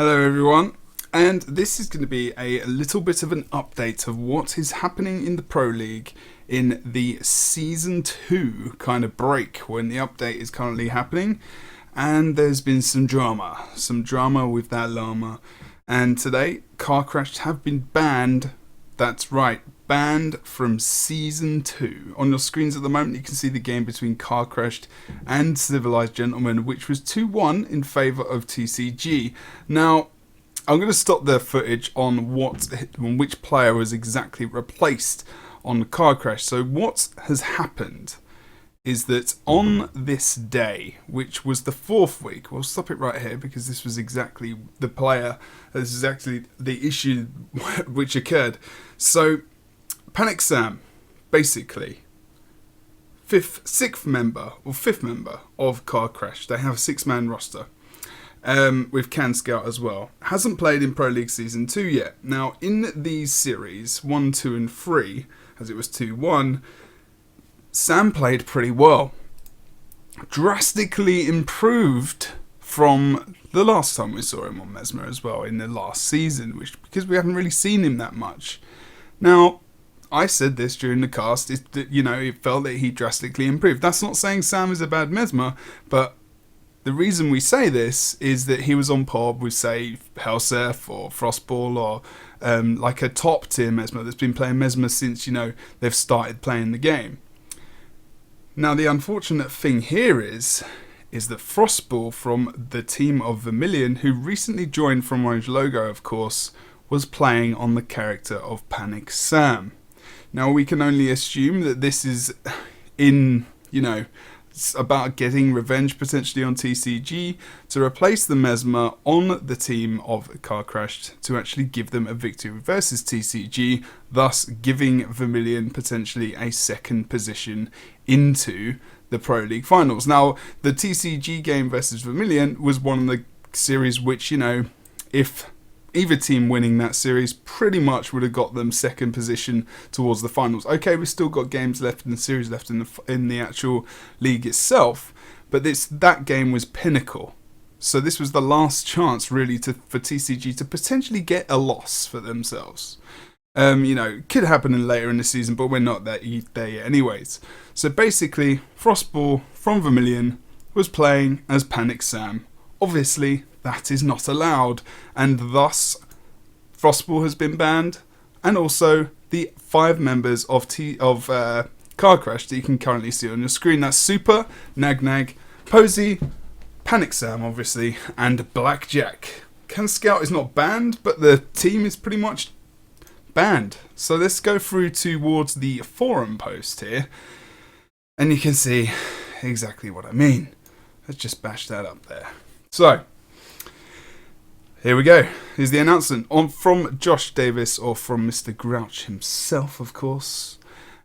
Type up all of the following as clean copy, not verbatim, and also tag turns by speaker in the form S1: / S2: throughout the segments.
S1: Hello everyone, and this is going to be a little bit of an update of what is happening in the Pro League in the Season 2 kind of break when the update is currently happening. And there's been some drama with that llama. And today, Car Crashed have been banned. That's right, banned from Season 2. On your screens at the moment, you can see the game between Car Crashed and Civilized Gentleman, which was 2-1 in favour of TCG. Now, I'm going to stop the footage on which player was exactly replaced on Car Crash. So what has happened is that on this day, which was the 4th week, we'll stop it right here because this was exactly the player, this is actually the issue which occurred. So, Panic Sam, basically, fifth member of Car Crash. They have a 6-man roster with Kanscout as well. Hasn't played in Pro League Season 2 yet. Now, in these series, 1, 2 and 3, as it was 2-1, Sam played pretty well. Drastically improved from the last time we saw him on Mesmer as well in the last season, because we haven't really seen him that much. Now, I said this during the cast, is that, it felt that he drastically improved. That's not saying Sam is a bad Mesmer, but the reason we say this is that he was on par with, say, Helseth or Frostball or like a top tier Mesmer that's been playing Mesmer since, they've started playing the game. Now, the unfortunate thing here is that Frostball from the team of Vermillion, who recently joined from Orange Logo, of course, was playing on the character of Panic Sam. Now, we can only assume that this is it's about getting revenge potentially on TCG to replace the Mesmer on the team of Car Crashed to actually give them a victory versus TCG, thus giving Vermillion potentially a second position into the Pro League finals. Now, the TCG game versus Vermillion was one of the series which, if either team winning that series pretty much would have got them second position towards the finals. Okay, we've still got games left in the series left in the actual league itself, but that game was pinnacle. So this was the last chance really for TCG to potentially get a loss for themselves. Could happen later in the season, but we're not there yet anyways. So basically, Frostball from Vermillion was playing as Panic Sam. Obviously, that is not allowed, and thus Frostball has been banned, and also the 5 members of Car Crash that you can currently see on your screen. That's Super, Nag, Posey, Panic Sam, obviously, and Blackjack. Kanscout is not banned, but the team is pretty much banned. So let's go through towards the forum post here, and you can see exactly what I mean. Let's just bash that up there. So, here we go. Here's the announcement from Josh Davis, or from Mr. Grouch himself, of course.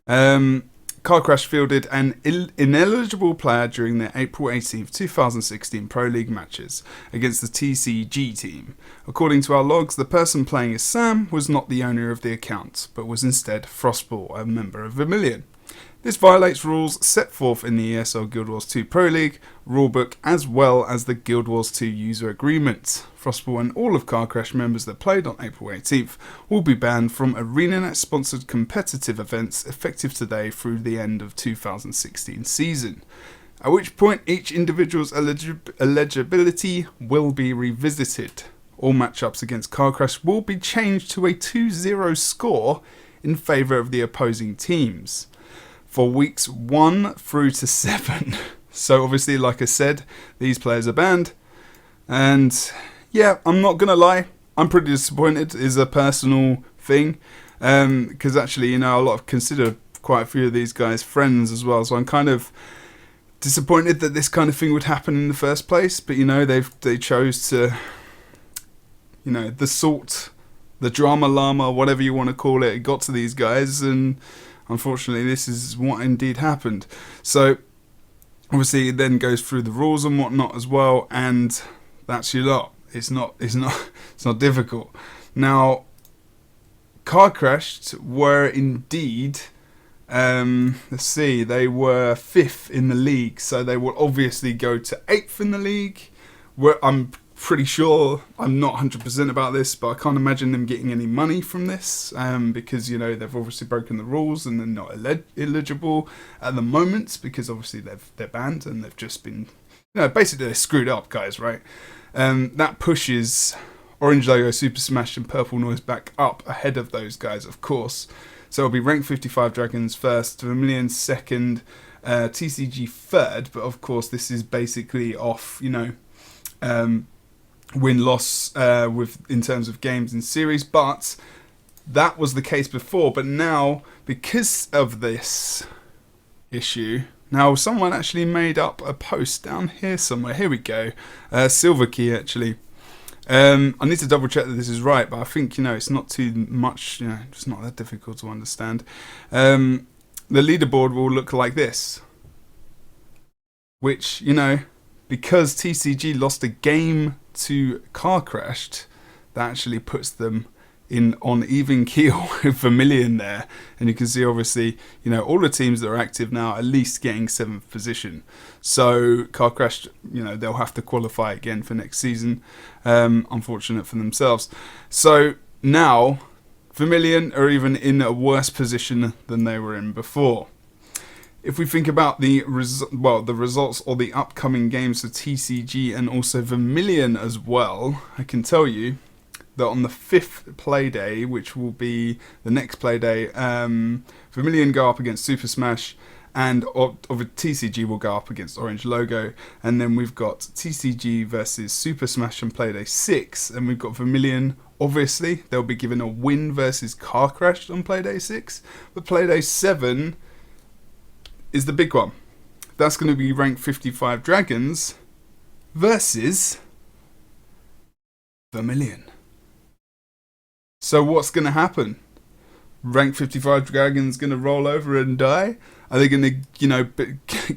S1: Car Crash fielded an ineligible player during their April 18th, 2016 Pro League matches against the TCG team. According to our logs, the person playing as Sam was not the owner of the account, but was instead Frostball, a member of Vermillion. This violates rules set forth in the ESL Guild Wars 2 Pro League rulebook, as well as the Guild Wars 2 user agreement. Frostball and all of Car Crash members that played on April 18th will be banned from ArenaNet sponsored competitive events effective today through the end of 2016 season, at which point each individual's eligibility will be revisited. All matchups against Car Crash will be changed to a 2-0 score in favour of the opposing teams for weeks 1 through to 7. So obviously, like I said, these players are banned. And yeah, I'm not going to lie, I'm pretty disappointed. It's a personal thing. Because actually, consider quite a few of these guys friends as well. So I'm kind of disappointed that this kind of thing would happen in the first place. But they chose to, the drama llama, whatever you want to call it, got to these guys, and unfortunately, this is what indeed happened. So, obviously, it then goes through the rules and whatnot as well, and that's your lot. It's not difficult. Now, Car Crashed were indeed, they were 5th in the league, so they will obviously go to 8th in the league. I'm pretty sure, I'm not 100% about this, but I can't imagine them getting any money from this, because, you know, they've obviously broken the rules and they're not eligible at the moment, because obviously they're banned and they've just been, you know, basically they're screwed up, guys, right? That pushes Orange Logo, Super Smash and Purple Noise back up ahead of those guys, of course. So it'll be ranked 55 Dragons first, Vermillion second, TCG third, but of course this is basically off, you know, win-loss in terms of games and series, but that was the case before. But now, because of this issue, now someone actually made up a post down here somewhere. Here we go. Silver Key, actually. I need to double check that this is right, but I think, you know, it's not too much, you know, it's not that difficult to understand. The leaderboard will look like this, which, you know, because TCG lost a game to Car Crashed, that actually puts them on even keel with Vermillion there. And you can see, obviously, you know, all the teams that are active now are at least getting 7th position. So Car Crashed, you know, they'll have to qualify again for next season. Unfortunate for themselves. So now Vermillion are even in a worse position than they were in before. If we think about the results or the upcoming games for TCG and also Vermillion as well, I can tell you that on the 5th play day, which will be the next play day, Vermillion go up against Super Smash, and TCG will go up against Orange Logo, and then we've got TCG versus Super Smash on play day 6, and we've got Vermillion. Obviously, they'll be given a win versus Car Crashed on play day 6, but play day 7 is the big one. That's going to be ranked 55 Dragons versus Vermillion. So what's going to happen? Rank 55 Dragons going to roll over and die? Are they going to, you know,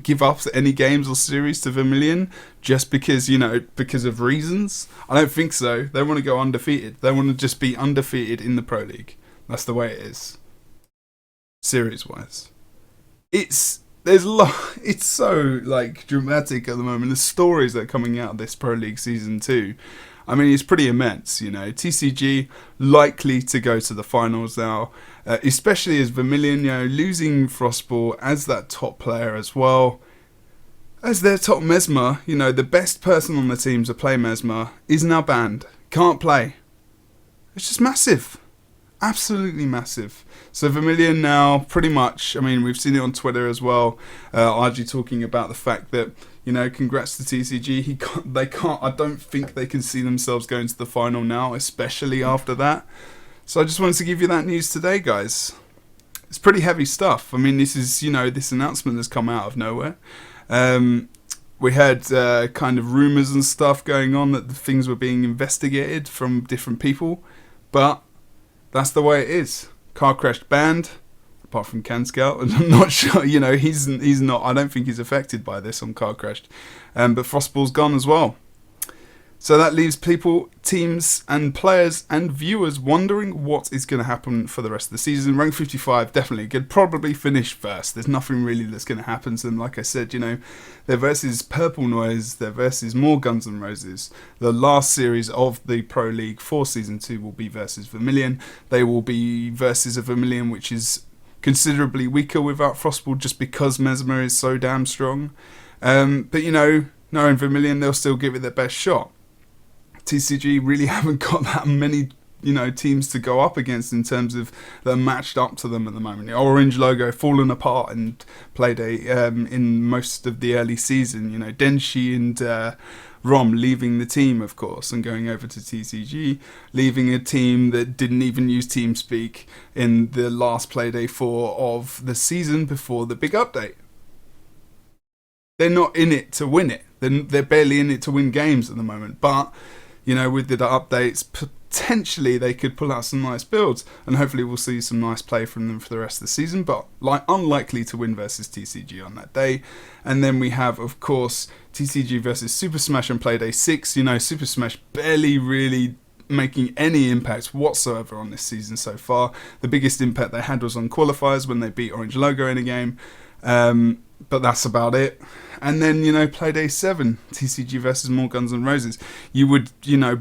S1: give up any games or series to Vermillion just because, you know, because of reasons? I don't think so. They want to go undefeated. They want to just be undefeated in the Pro League. That's the way it is. Series-wise. It's so, like, dramatic at the moment. The stories that are coming out of this Pro League Season 2, I mean, it's pretty immense, you know. TCG likely to go to the finals now, especially as Vermillion, you know, losing Frostball as that top player as well. As their top Mesmer, you know, the best person on the team to play Mesmer is now banned. Can't play. It's just massive. Absolutely massive. So Vermillion now, pretty much, I mean, we've seen it on Twitter as well, RG talking about the fact that, you know, congrats to TCG. I don't think they can see themselves going to the final now, especially after that. So I just wanted to give you that news today, guys. It's pretty heavy stuff. I mean, this is, you know, this announcement has come out of nowhere. We had kind of rumours and stuff going on that the things were being investigated from different people, but that's the way it is. Car Crashed banned, apart from Kanscout, and I'm not sure, you know, he's not, I don't think he's affected by this on Car Crashed. But Frostball's gone as well. So that leaves people, teams and players and viewers wondering what is going to happen for the rest of the season. Rank 55 definitely could probably finish first. There's nothing really that's going to happen to them. Like I said, you know, their versus Purple Noise, their versus more Guns N' Roses. The last series of the Pro League for Season 2 will be versus Vermillion. They will be versus a Vermillion which is considerably weaker without Frostball just because Mesmer is so damn strong. But, you know, knowing Vermillion, they'll still give it their best shot. TCG really haven't got that many, you know, teams to go up against in terms of that are matched up to them at the moment. The Orange Logo fallen apart and played in most of the early season. You know, Denshi and Rom leaving the team, of course, and going over to TCG, leaving a team that didn't even use TeamSpeak in the last Playday 4 of the season before the big update. They're not in it to win it. They're barely in it to win games at the moment, but you know, with the updates, potentially they could pull out some nice builds, and hopefully we'll see some nice play from them for the rest of the season, but unlikely to win versus TCG on that day. And then we have, of course, TCG versus Super Smash on Playday 6. You know, Super Smash barely really making any impact whatsoever on this season so far. The biggest impact they had was on qualifiers when they beat Orange Logo in a game. But that's about it. And then, play day 7, TCG versus More Guns N' Roses. You would,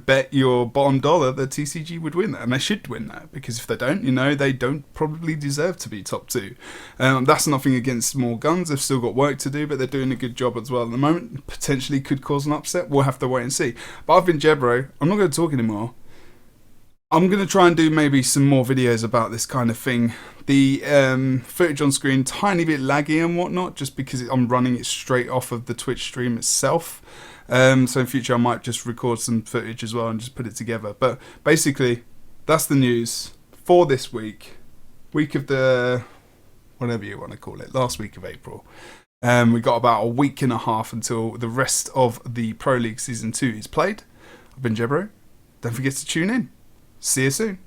S1: bet your bottom dollar that TCG would win that. And they should win that, because if they don't, they don't probably deserve to be top 2. That's nothing against More Guns. They've still got work to do, but they're doing a good job as well at the moment. Potentially could cause an upset. We'll have to wait and see. But I've been Jebro. I'm not going to talk anymore. I'm going to try and do maybe some more videos about this kind of thing. The footage on screen, tiny bit laggy and whatnot, just because I'm running it straight off of the Twitch stream itself. So in future I might just record some footage as well and just put it together. But basically, that's the news for this week. Week of the, whatever you want to call it, last week of April. We got about a week and a half until the rest of the Pro League Season 2 is played. I've been Jebro. Don't forget to tune in. See you soon.